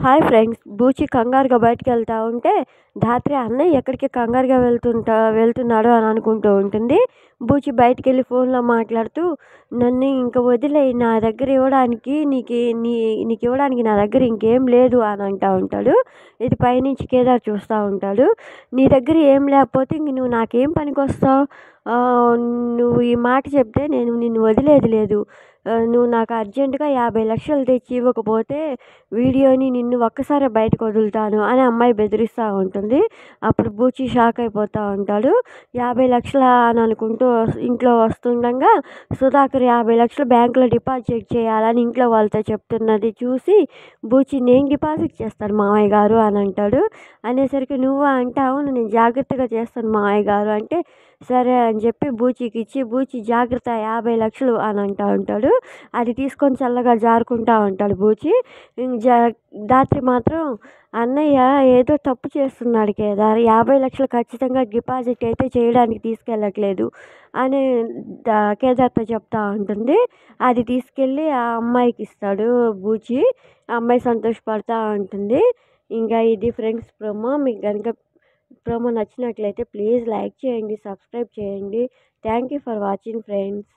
Hi friends, బూచి కంగారుగా బయటికెళ్తా ఉంటే ధాత్రి అన్నయ్య ఎక్కడికి కంగారుగా వెళ్తున్నాడు అని అనుకుంటూ ఉంటుంది. బూచి బయటికెళ్ళి ఫోన్లో మాట్లాడుతూ, నన్ను ఇంక వదిలేయి, నా దగ్గర ఇవ్వడానికి నీకు ఇవ్వడానికి నా దగ్గర ఇంకేం లేదు అని అంటూ ఉంటాడు. ఇది పైనుంచి కేదార్ చూస్తూ ఉంటాడు. నీ దగ్గర ఏం లేకపోతే ఇంక నువ్వు నాకేం పనికొస్తావు? నువ్వు ఈ మాట చెప్తే నేను నిన్ను వదిలేది లేదు. నువ్వు నాకు అర్జెంటుగా 50 లక్షలు తెచ్చి ఇవ్వకపోతే వీడియోని నిన్ను ఒక్కసారే బయటకు వదులుతాను అని అమ్మాయి బెదిరిస్తూ ఉంటుంది. అప్పుడు బూచి షాక్ అయిపోతూ ఉంటాడు. 50 లక్షలా అని అనుకుంటూ ఇంట్లో వస్తుండగా సుధాకర్ 50 లక్షలు బ్యాంకులో డిపాజిట్ చేయాలని ఇంట్లో వాళ్ళతో చెప్తున్నది చూసి బూచి, నేను డిపాజిట్ చేస్తాను మామయ్య గారు అని అంటాడు. అనేసరికి నువ్వు అంటే, అవును నేను జాగ్రత్తగా చేస్తాను మామయ్య గారు అంటే, సరే అని చెప్పి బూచికి ఇచ్చి, బూచి జాగ్రత్త 50 లక్షలు అని అంటూ ఉంటాడు. అది తీసుకొని చల్లగా జారుకుంటూ ఉంటాడు బూచి. ధాత్రి మాత్రం, అన్నయ్య ఏదో తప్పు చేస్తున్నాడు కేదార్, 50 లక్షలు ఖచ్చితంగా డిపాజిట్ అయితే చేయడానికి తీసుకెళ్ళట్లేదు అని కేదార్తో చెప్తా ఉంటుంది. అది తీసుకెళ్ళి ఆ అమ్మాయికి ఇస్తాడు బూచి. ఆ అమ్మాయి సంతోషపడతా ఉంటుంది. ఇంకా ఇది ఫ్రెండ్స్ ప్రోమో. మీకు కనుక ప్రోమో నచ్చినట్లయితే ప్లీజ్ లైక్ చేయండి, సబ్స్క్రైబ్ చేయండి. Thank you for watching friends.